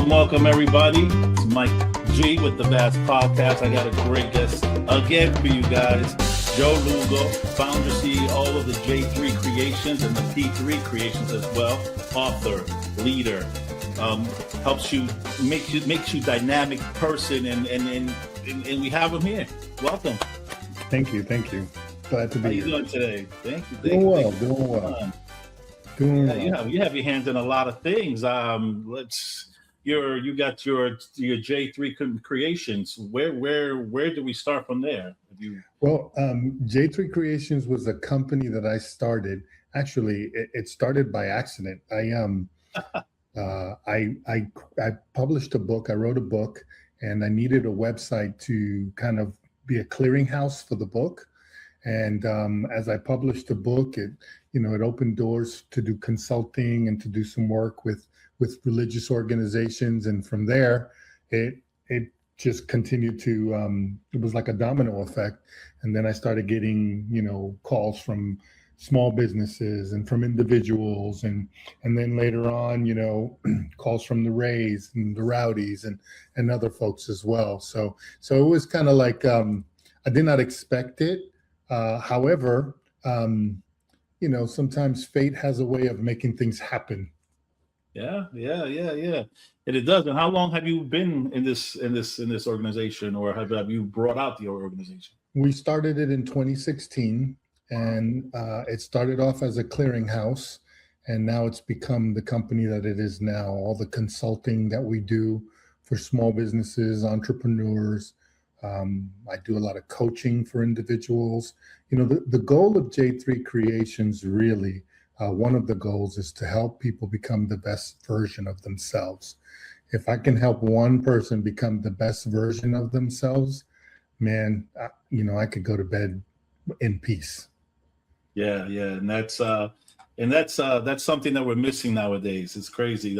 Welcome everybody. It's Mike G with the Vast Podcast. I got a great guest again for you guys. Joe Lugo, founder, CEO of the J3 Creations and the P3 Creations as well. Author, leader, helps you, makes you dynamic person, and we have him here. Welcome. Thank you. Glad to be here. How you doing today? Thank you. Doing well. You have your hands in a lot of things. You got your J3 Creations. Where do we start from there? Well, J3 Creations was a company that I started. Actually, it started by accident. I published a book. I wrote a book, and I needed a website to kind of be a clearinghouse for the book. And as I published the book, it opened doors to do consulting and to do some work with religious organizations. And from there, it just continued to, it was like a domino effect. And then I started getting, calls from small businesses and from individuals. And then later on, calls from the Rays and the Rowdies and other folks as well. So it was kind of like, I did not expect it. However, sometimes fate has a way of making things happen. Yeah. And it does. And how long have you been in this organization, or have you brought out the organization? We started it in 2016, and it started off as a clearinghouse, and now it's become the company that it is now. All the consulting that we do for small businesses, entrepreneurs. I do a lot of coaching for individuals. The goal of J3 Creations, really, one of the goals is to help people become the best version of themselves. If I can help one person become the best version of themselves, man, I could go to bed in peace. Yeah. And that's something that we're missing nowadays. It's crazy.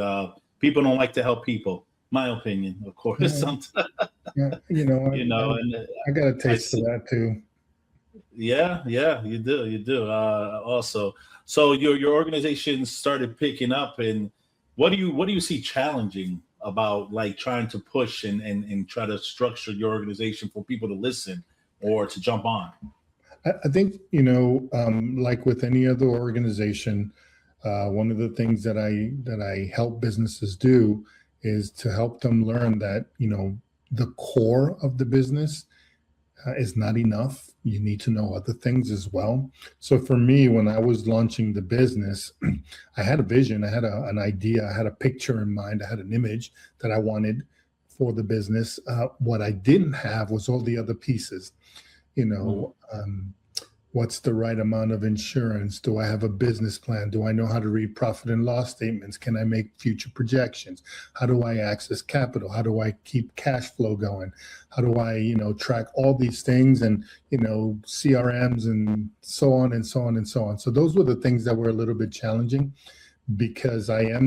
People don't like to help people. My opinion, of course. Yeah. Sometimes. Yeah, I got a taste for that too. Yeah, you do. Also, so your organization started picking up, and what do you see challenging about like trying to push and try to structure your organization for people to listen or to jump on? I think like with any other organization, one of the things that I help businesses do is to help them learn that the core of the business is not enough. You need to know other things as well. So for me, when I was launching the business, I had a vision, I had an idea, I had a picture in mind, I had an image that I wanted for the business. What I didn't have was all the other pieces. What's the right amount of insurance? Do I have a business plan? Do I know how to read profit and loss statements? Can I make future projections? How do I access capital? How do I keep cash flow going? How do I, track all these things and, CRMs and so on and so on and so on. So those were the things that were a little bit challenging because I am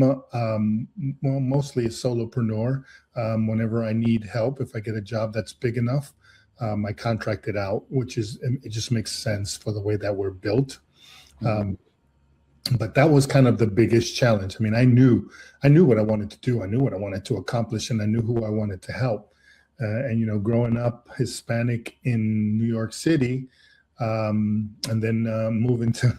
mostly a solopreneur. Whenever I need help, if I get a job that's big enough, I contract it out, it just makes sense for the way that we're built. But that was kind of the biggest challenge. I mean, I knew what I wanted to do. I knew what I wanted to accomplish, and I knew who I wanted to help. And growing up Hispanic in New York City, and then moving to,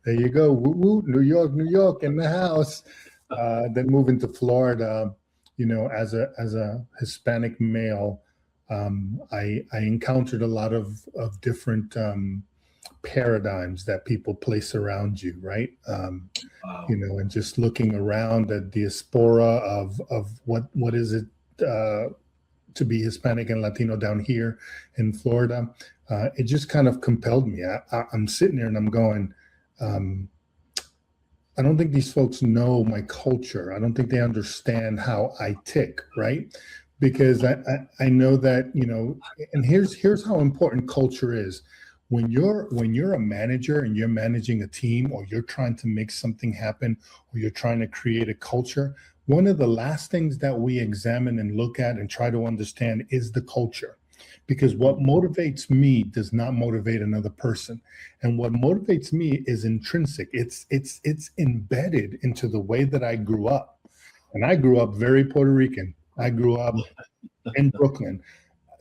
there you go, woo woo, New York in the house. Then moving to Florida, as a Hispanic male. I encountered a lot of different paradigms that people place around you, right? Wow. And just looking around at the diaspora of what is it to be Hispanic and Latino down here in Florida, it just kind of compelled me. I'm sitting there and I'm going, I don't think these folks know my culture. I don't think they understand how I tick, right? Because I know that, and here's how important culture is. When you're a manager and you're managing a team, or you're trying to make something happen, or you're trying to create a culture, one of the last things that we examine and look at and try to understand is the culture. Because what motivates me does not motivate another person. And what motivates me is intrinsic. It's embedded into the way that I grew up. And I grew up very Puerto Rican. I grew up in Brooklyn.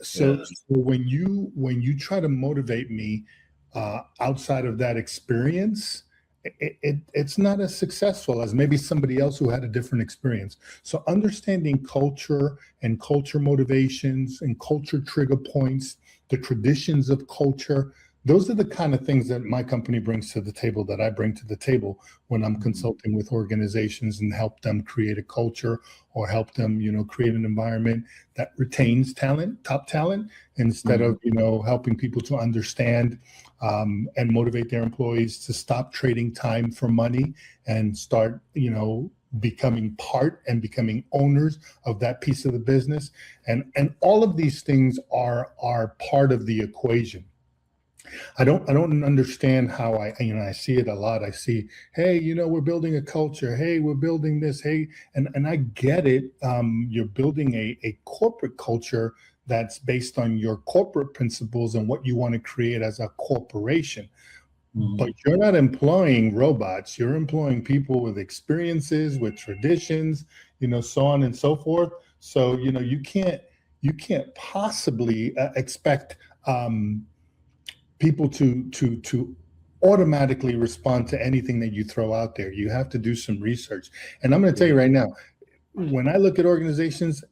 So, Yeah. so when you try to motivate me outside of that experience, it's not as successful as maybe somebody else who had a different experience. So understanding culture and culture motivations and culture trigger points, the traditions of culture, those are the kind of things that my company brings to the table, that I bring to the table when I'm consulting with organizations and help them create a culture or help them, create an environment that retains talent, top talent, instead of, helping people to understand and motivate their employees to stop trading time for money and start, becoming part and becoming owners of that piece of the business. And all of these things are part of the equation. I don't understand how I see it a lot. I see, hey, we're building a culture. Hey, we're building this. Hey, and I get it. You're building a corporate culture that's based on your corporate principles and what you want to create as a corporation. But you're not employing robots. You're employing people with experiences, with traditions, so on and so forth. So, you can't possibly expect people to automatically respond to anything that you throw out there. You have to do some research. And I'm going to tell you right now, when I look at organizations,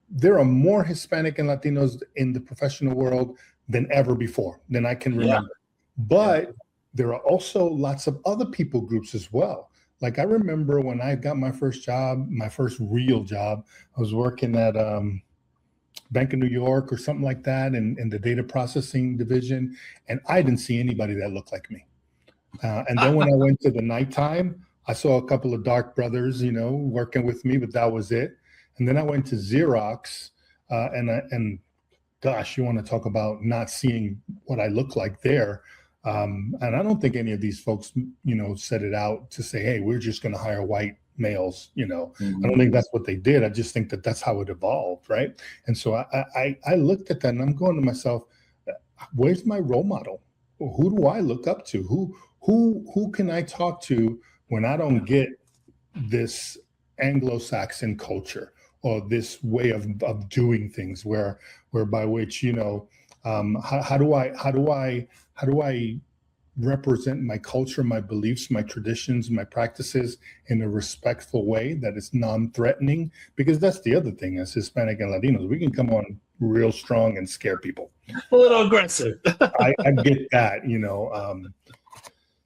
there are more Hispanic and Latinos in the professional world than ever before, than I can remember. But there are also lots of other people groups as well. Like I remember when I got my first job, my first real job, I was working at Bank of New York or something like that in the data processing division. And I didn't see anybody that looked like me. And then when I went to the nighttime, I saw a couple of dark brothers, working with me, but that was it. And then I went to Xerox and gosh, you want to talk about not seeing what I look like there. And I don't think any of these folks, set it out to say, hey, we're just going to hire white males. I don't think that's what they did. I just think that that's how it evolved, right? And so I looked at that and I'm going to myself, where's my role model? Who do I look up to? Who can I talk to when I don't get this Anglo-Saxon culture or this way of doing things, whereby which how do I represent my culture, my beliefs, my traditions, my practices in a respectful way that is non-threatening? Because that's the other thing, as Hispanic and Latinos, we can come on real strong and scare people. A little aggressive. I get that,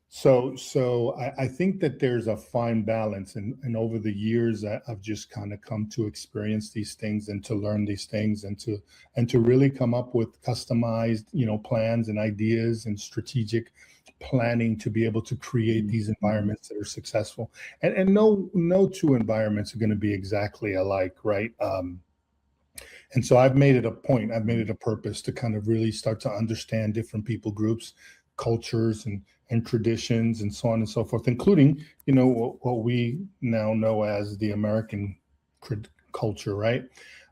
So I think that there's a fine balance, and over the years I've just kind of come to experience these things and to learn these things and to really come up with customized, plans and ideas and strategic planning to be able to create these environments that are successful. And no two environments are going to be exactly alike, right? And so I've made it a purpose to kind of really start to understand different people groups, cultures, and traditions, and so on and so forth, including, what we now know as the American culture, right?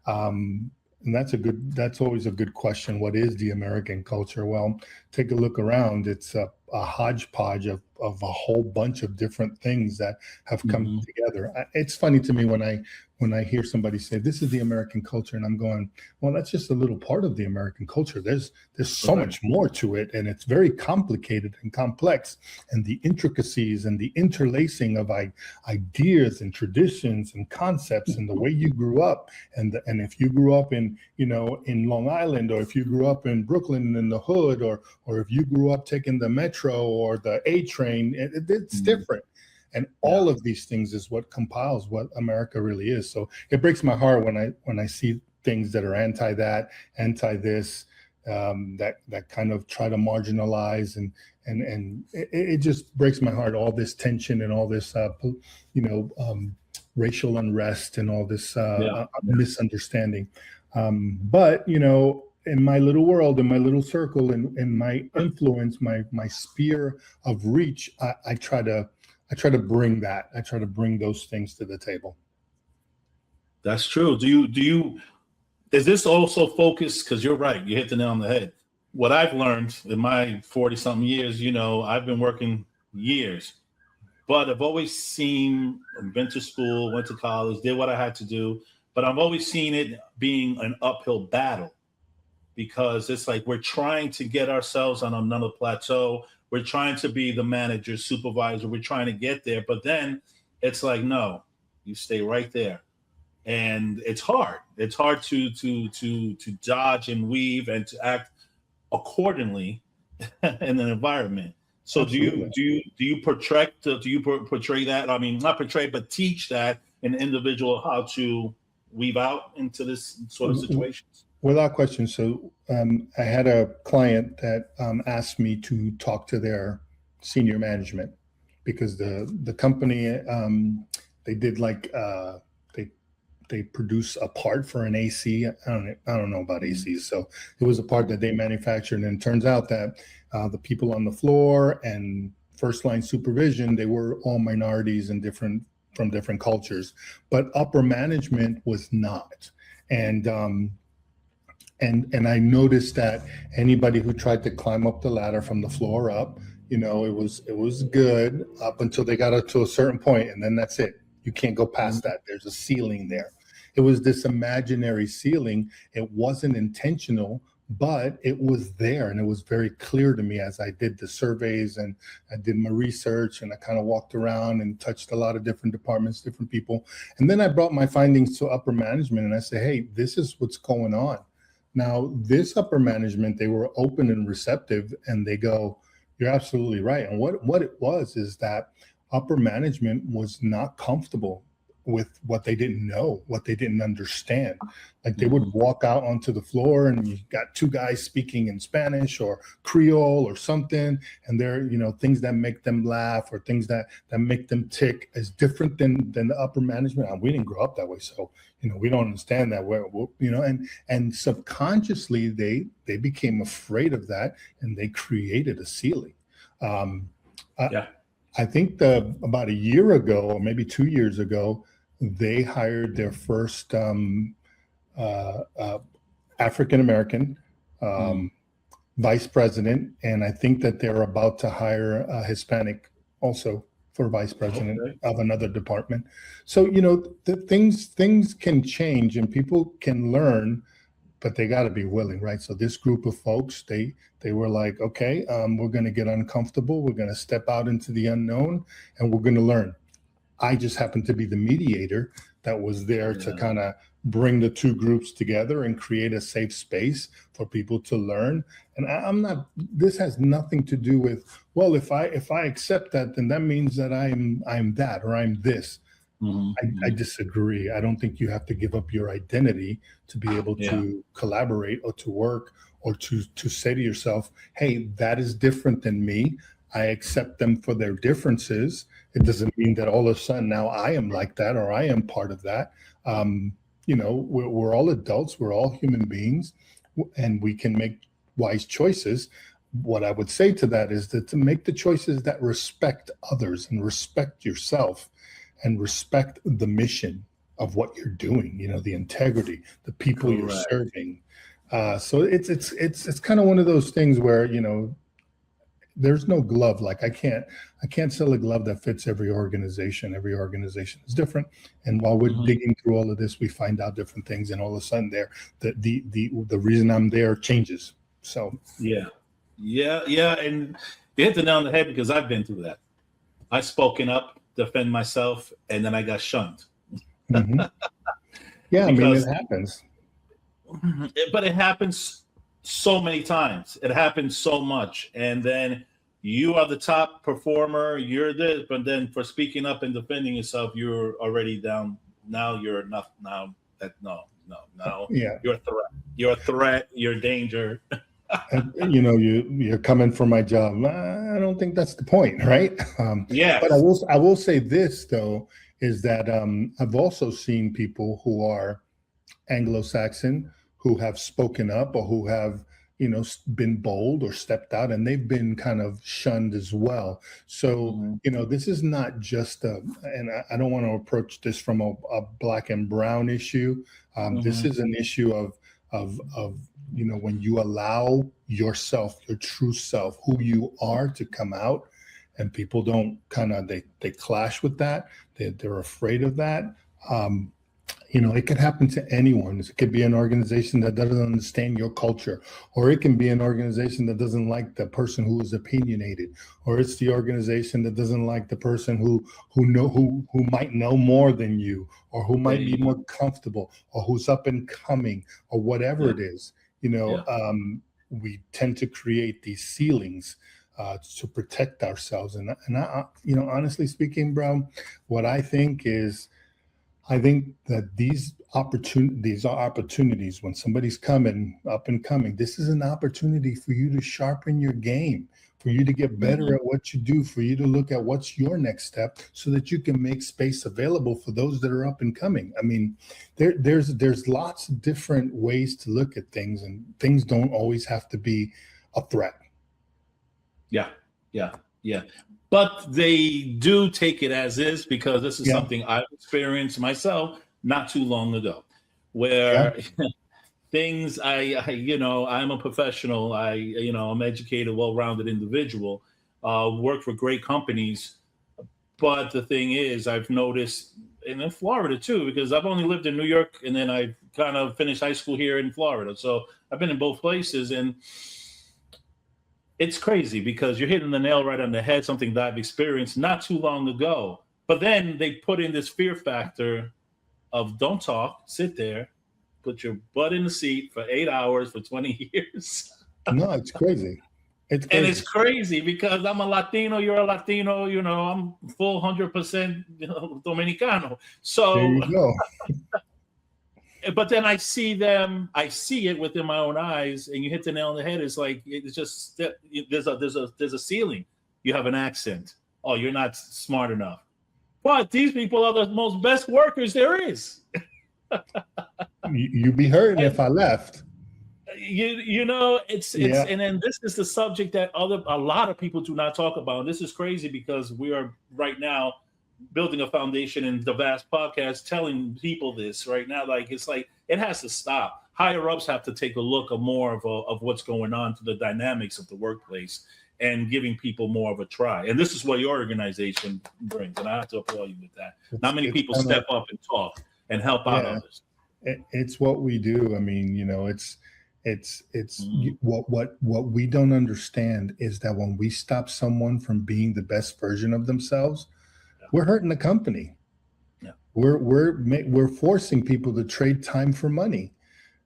And that's always a good question. What is the American culture? Well, take a look around. It's a hodgepodge of a whole bunch of different things that have come together. It's funny to me when I hear somebody say this is the American culture, and I'm going, well, that's just a little part of the American culture. There's so much more to it, and it's very complicated and complex, and the intricacies and the interlacing of ideas and traditions and concepts and the way you grew up, and if you grew up in Long Island, or if you grew up in Brooklyn in the hood, or if you grew up taking the metro or the A train, it's different. And all of these things is what compiles what America really is. So it breaks my heart when I see things that are anti this, that kind of try to marginalize, and it just breaks my heart. All this tension and all this, racial unrest and all this misunderstanding. But in my little world, in my little circle, in my influence, my sphere of reach, I try to bring that. I try to bring those things to the table. That's true. Is this also focused? Because you're right, you hit the nail on the head. What I've learned in my 40-something years, I've been working years. but I've always seen, went to school, went to college, did what I had to do, but I've always seen it being an uphill battle because it's like we're trying to get ourselves on another plateau. We're trying to be the manager, supervisor. We're trying to get there, but then it's like, no, you stay right there, and it's hard. It's hard to dodge and weave and to act accordingly in an environment. So Absolutely. do you portray that? I mean, not portray, but teach that an individual how to weave out into this sort of situations. Without question. So I had a client that asked me to talk to their senior management because the company they did like they produce a part for an AC. I don't know about ACs, so it was a part that they manufactured, and it turns out that the people on the floor and first line supervision, they were all minorities and from different cultures, but upper management was not. And I noticed that anybody who tried to climb up the ladder from the floor up, it was good up until they got up to a certain point, and then that's it. You can't go past that. There's a ceiling there. It was this imaginary ceiling. It wasn't intentional, but it was there, and it was very clear to me as I did the surveys and I did my research, and I kind of walked around and touched a lot of different departments, different people. And then I brought my findings to upper management, and I said, hey, this is what's going on. Now, this upper management, they were open and receptive, and they go, you're absolutely right. And what it was is that upper management was not comfortable with what they didn't know, what they didn't understand. Like they would walk out onto the floor and you got two guys speaking in Spanish or Creole or something, and they're, things that make them laugh or things that make them tick is different than the upper management. And we didn't grow up that way, so we don't understand that. And subconsciously they became afraid of that, and they created a ceiling. I think about a year ago, or maybe 2 years ago, they hired their first African-American vice president. And I think that they're about to hire a Hispanic also for vice president of another department. So, things can change and people can learn, but they got to be willing, right? So this group of folks, they were like, okay, we're going to get uncomfortable. We're going to step out into the unknown, and we're going to learn. I just happened to be the mediator that was there to kind of bring the two groups together and create a safe space for people to learn. And this has nothing to do with, well, if I accept that, then that means that I'm that, or I'm this. I disagree. I don't think you have to give up your identity to be able to collaborate or to work or to say to yourself, hey, that is different than me. I accept them for their differences. It doesn't mean that all of a sudden now I am like that or I am part of that. We're all adults. We're all human beings, and we can make wise choices. What I would say to that is that to make the choices that respect others and respect yourself and respect the mission of what you're doing, the integrity, the people you're serving. So it's kind of one of those things where, there's no glove. Like I can't sell a glove that fits every organization. Every organization is different. And while we're digging through all of this, we find out different things. And all of a sudden the reason I'm there changes. So yeah. And you hit the nail on the head because I've been through that. I've spoken up, defend myself, and then I got shunned. Yeah, it happens. But it happens so many times. It happens so much. And then you are the top performer, you're this, but then for speaking up and defending yourself, you're already down. Now you're enough. Now Yeah. You're a threat, you're a danger. You're coming for my job. I don't think that's the point, right? But I will say this though, is that I've also seen people who are Anglo-Saxon who have spoken up or who have been bold or stepped out, and they've been kind of shunned as well. So this is not just and I don't want to approach this from a black and brown issue. This is an issue of when you allow yourself, your true self, who you are, to come out, and people don't they clash with that. They're afraid of that. It could happen to anyone. It could be an organization that doesn't understand your culture, or it can be an organization that doesn't like the person who is opinionated, or it's the organization that doesn't like the person who might know more than you, or who might be more comfortable, or who's up and coming, or whatever it is. We tend to create these ceilings to protect ourselves. And I, honestly speaking, bro, what I think is, I think that these are opportunities when somebody's coming up and coming. This is an opportunity for you to sharpen your game, for you to get better at what you do, for you to look at what's your next step, so that you can make space available for those that are up and coming. I mean, there's lots of different ways to look at things, and things don't always have to be a threat. Yeah. But they do take it as is, because this is something I've experienced myself not too long ago, where things I'm a professional. I'm educated, well-rounded individual, work for great companies. But the thing is, I've noticed, and in Florida too, because I've only lived in New York, and then I kind of finished high school here in Florida. So I've been in both places, and it's crazy because you're hitting the nail right on the head, something that I've experienced not too long ago. But then they put in this fear factor of don't talk, sit there, put your butt in the seat for 8 hours for 20 years. No, it's crazy. And it's crazy because I'm a Latino, you're a Latino, I'm full 100% Dominicano. So there you go. But then I see it within my own eyes, and you hit the nail on the head. It's like, it's just, there's a ceiling. You have an accent. Oh, you're not smart enough. But these people are the most best workers there is. You'd be hurting if I left. It's and then this is the subject that a lot of people do not talk about. And this is crazy because we are right now building a foundation in the Vast Podcast, telling people this right now. It's like it has to stop. Higher ups have to take a look of more of what's going on to the dynamics of the workplace, and giving people more of a try. And this is what your organization brings, and I have to applaud you with that. Not many people step up and talk and help out others. It's what we do. I mean, what we don't understand is that when we stop someone from being the best version of themselves, we're hurting the company. Yeah. We're forcing people to trade time for money.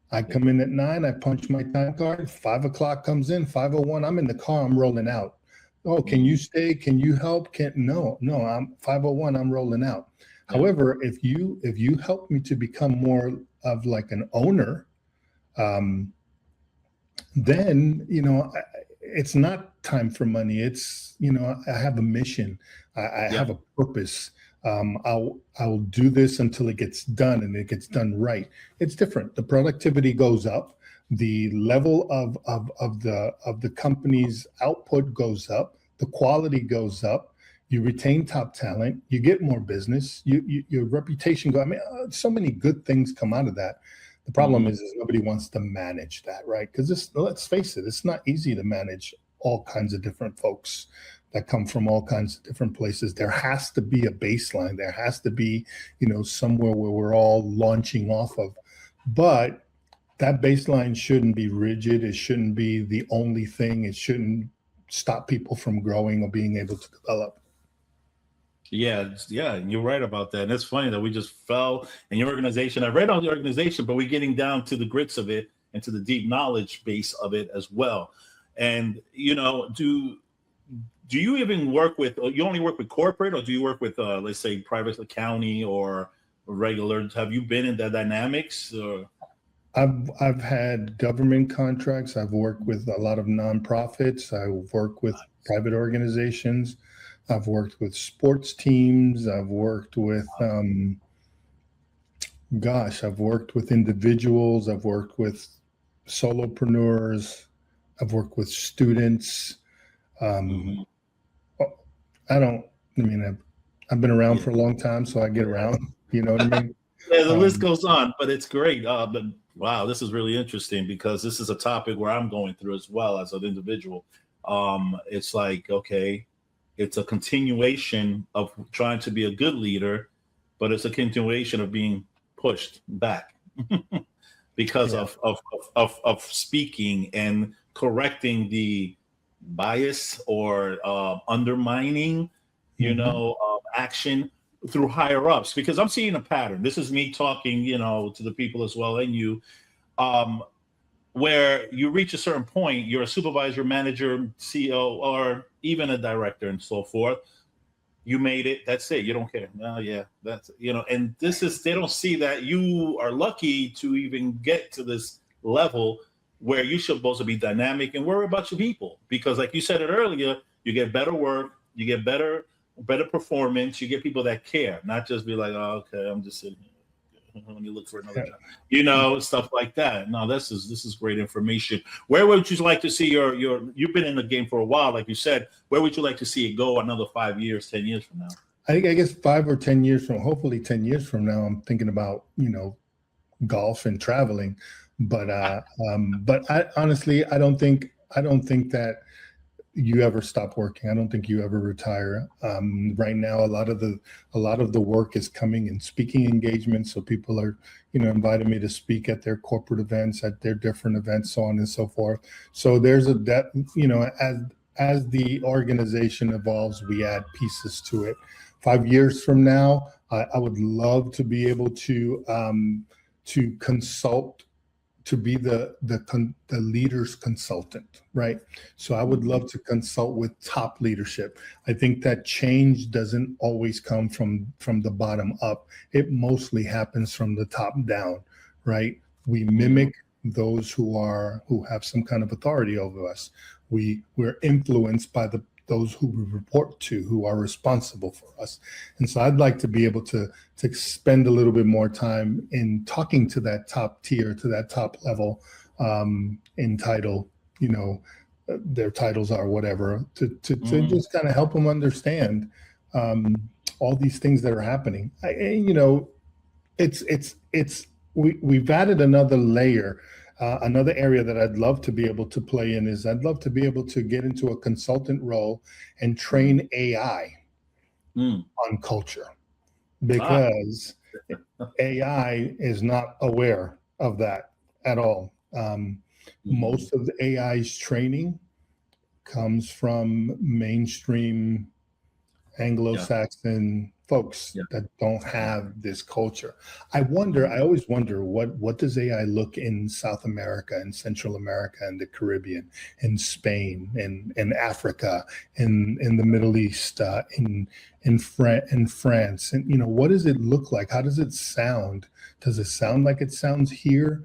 I come in at 9, I punch my time card, 5 o'clock comes in, 5:01, I'm in the car, I'm rolling out. Oh, can you stay? Can you help? No, I'm 5:01, I'm rolling out. Yeah. However, if you help me to become more of like an owner, then, it's not time for money. It's, I have a mission. I have a purpose. I'll do this until it gets done, and it gets done right. It's different. The productivity goes up. The level of the company's output goes up. The quality goes up. You retain top talent. You get more business. Your reputation goes. I mean, so many good things come out of that. The problem is nobody wants to manage that, right? Because let's face it, it's not easy to manage all kinds of different folks that come from all kinds of different places. There has to be a baseline. There has to be, somewhere where we're all launching off of. But that baseline shouldn't be rigid. It shouldn't be the only thing. It shouldn't stop people from growing or being able to develop. Yeah, you're right about that. And it's funny that we just fell in your organization. I read on the organization, but we're getting down to the grits of it and to the deep knowledge base of it as well. And, do you even work with, you only work with corporate, or do you work with, let's say, private county or regular? Have you been in the dynamics? Or? I've had government contracts. I've worked with a lot of nonprofits. I've worked with private organizations. I've worked with sports teams. I've worked with, I've worked with individuals. I've worked with solopreneurs. I've worked with students. I've been around for a long time, so I get around, you know what I mean? Yeah, the list goes on, but it's great. But wow, this is really interesting because this is a topic where I'm going through as well as an individual. It's like, okay, it's a continuation of trying to be a good leader, but it's a continuation of being pushed back because of speaking and correcting the bias or undermining, action through higher ups. Because I'm seeing a pattern. This is me talking, to the people as well, and you, where you reach a certain point, you're a supervisor, manager, CEO, or even a director, and so forth. You made it. That's it. You don't care. Oh, yeah, that's And this is, they don't see that you are lucky to even get to this level where you're supposed to be dynamic and worry about your people. Because, like you said it earlier, you get better work, you get better performance, you get people that care, not just be like, oh, okay, I'm just sitting here. When you look for another job, stuff like that. No, this is great information. Where would you like to see your you've been in the game for a while, like you said, where would you like to see it go another 5 years, 10 years from now? I guess 5 or 10 years from, hopefully 10 years from now, I'm thinking about, golf and traveling. But I honestly, I don't think that you ever stop working. I don't think you ever retire. Right now, a lot of the work is coming in speaking engagements. So people are, inviting me to speak at their corporate events, at their different events, so on and so forth. So there's as the organization evolves, we add pieces to it. 5 years from now, I would love to be able to consult, to be the leader's consultant, right? So I would love to consult with top leadership. I think that change doesn't always come from the bottom up. It mostly happens from the top down, right? We mimic those who have some kind of authority over us. We're influenced by those who we report to, who are responsible for us. And so I'd like to be able to spend a little bit more time in talking to that top tier, to that top level, in title, their titles are whatever, to just kind of help them understand all these things that are happening. We've added another layer. Another area that I'd love to be able to play in is I'd love to be able to get into a consultant role and train AI on culture, because AI is not aware of that at all. Most of the AI's training comes from mainstream Anglo-Saxon folks that don't have this culture. I always wonder what does AI look in South America and Central America and the Caribbean, in Spain and Africa, in the Middle East, in France, and what does it look like? How does it sound? Does it sound like it sounds here?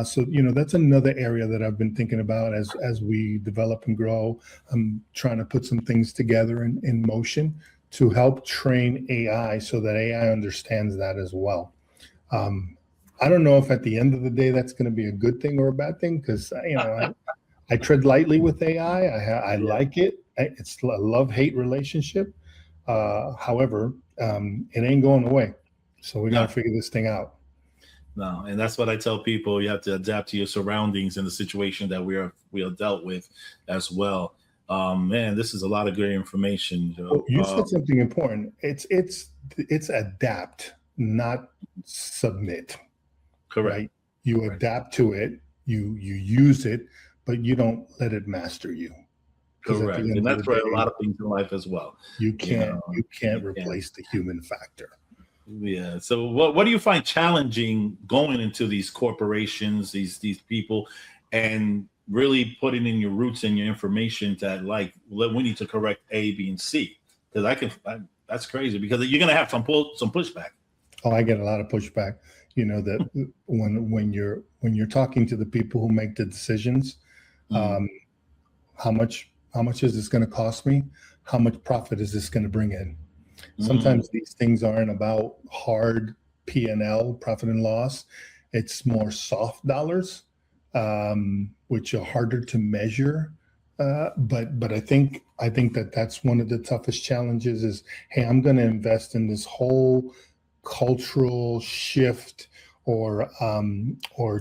So that's another area that I've been thinking about as we develop and grow. I'm trying to put some things together in motion to help train AI so that AI understands that as well. I don't know if at the end of the day that's going to be a good thing or a bad thing, because I tread lightly with AI. I like it. It's a love-hate relationship. However, it ain't going away. So we got to figure this thing out. No, and that's what I tell people. You have to adapt to your surroundings and the situation that we are dealt with as well. Man, this is a lot of great information, Joe. You said something important. It's adapt, not submit. Correct. Right? You adapt to it, you use it, but you don't let it master you. Correct. And that's for a lot of things in life as well. You can't replace the human factor. Yeah. So what do you find challenging going into these corporations, these people, and really putting in your roots and your information that, like, we need to correct A, B, and C? Because that's crazy, because you're going to have some pushback. Oh, I get a lot of pushback. That when you're talking to the people who make the decisions, how much is this going to cost me? How much profit is this going to bring in? Sometimes these things aren't about hard P&L, profit and loss. It's more soft dollars, which are harder to measure. But I think that's one of the toughest challenges is, hey, I'm going to invest in this whole cultural shift or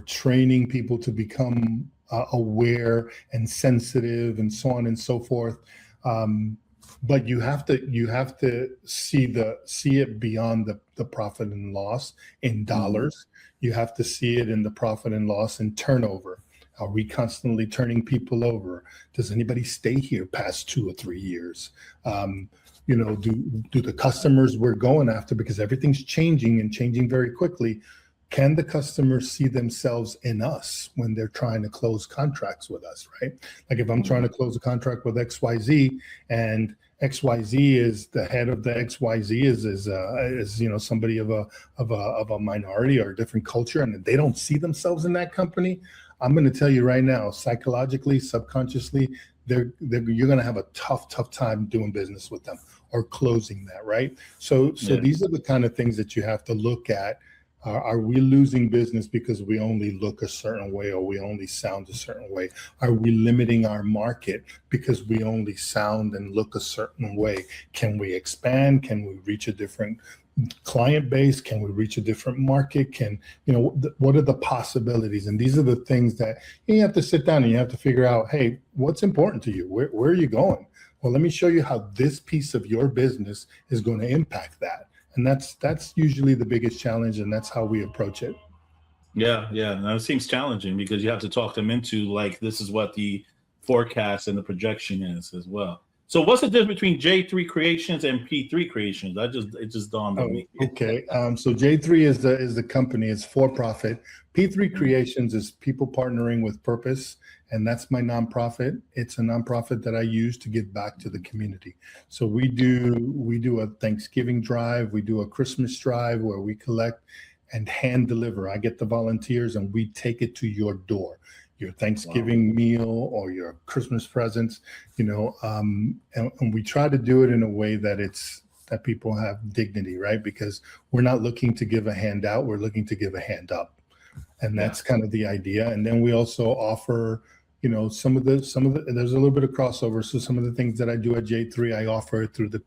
training people to become aware and sensitive and so on and so forth. but you have to see it beyond the profit and loss in dollars. You have to see it in the profit and loss in turnover. Are we constantly turning people over? Does anybody stay here past 2 or 3 years? Do the customers we're going after, because everything's changing and changing very quickly, can the customers see themselves in us when they're trying to close contracts with us, right? Like if I'm trying to close a contract with XYZ and XYZ is the head of the XYZ is somebody of a minority or a different culture, and they don't see themselves in that company, I'm going to tell you right now, psychologically, subconsciously, you're going to have a tough time doing business with them or closing that, right? So these are the kind of things that you have to look at. Are we losing business because we only look a certain way or we only sound a certain way? Are we limiting our market because we only sound and look a certain way? Can we expand? Can we reach a different client base? Can we reach a different market? What are the possibilities? And these are the things that you have to sit down and you have to figure out, hey, what's important to you? Where are you going? Well, let me show you how this piece of your business is going to impact that. And that's usually the biggest challenge, and that's how we approach it. Yeah. Now it seems challenging because you have to talk them into like this is what the forecast and the projection is as well. So what's the difference between J3 Creations and P3 Creations? It just dawned on me. Okay. So J3 is the company. It's for profit. P3 Creations is people partnering with purpose, and that's my nonprofit. It's a nonprofit that I use to give back to the community. So we do a Thanksgiving drive. We do a Christmas drive where we collect and hand deliver. I get the volunteers and we take it to your door. Your Thanksgiving meal or your Christmas presents, and we try to do it in a way that people have dignity, right? Because we're not looking to give a handout, we're looking to give a hand up. And that's kind of the idea. And then we also offer, some of the there's a little bit of crossover. So some of the things that I do at J3, I offer through the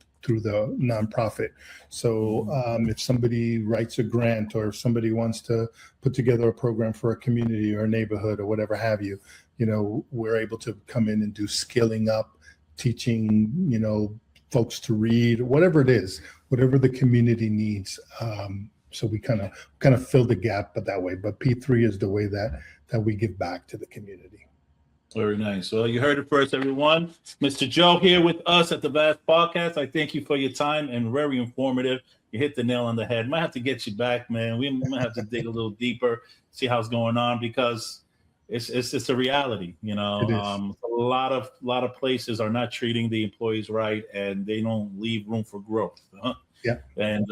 nonprofit. So if somebody writes a grant or if somebody wants to put together a program for a community or a neighborhood or whatever have you, we're able to come in and do skilling up, teaching, folks to read, whatever it is, whatever the community needs. So we kind of fill the gap, but that way. But P3 is the way that we give back to the community. Very nice. Well, you heard it first, everyone. Mr. Joe here with us at the Vast Podcast. I thank you for your time and very informative. You hit the nail on the head. Might have to get you back, man. We might have to dig a little deeper, see how's going on, because it's a reality. A lot of places are not treating the employees right, and they don't leave room for growth. Yeah. And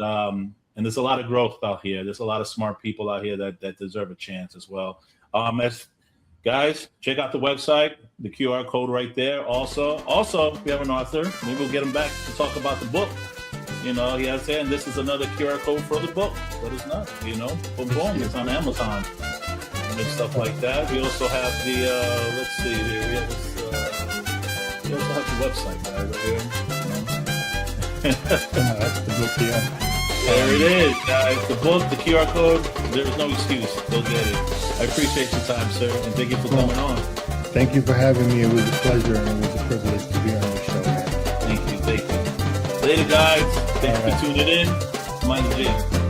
there's a lot of growth out here. There's a lot of smart people out here that deserve a chance as well. Guys, check out the website, the QR code right there. Also, if we have an author, maybe we'll get him back to talk about the book. He has said, and this is another QR code for the book. Let us know, boom, it's on Amazon and stuff like that. We also have the, let's see here, we have this, we also have the website, guys, right here. That's the book, yeah. There it is, guys. The book, the QR code, there's no excuse. Go get it. I appreciate your time, sir, and thank you for coming on. Thank you for having me. It was a pleasure and it was a privilege to be on your show, man. Thank you. Later, guys. Thanks for tuning in. Mind the G.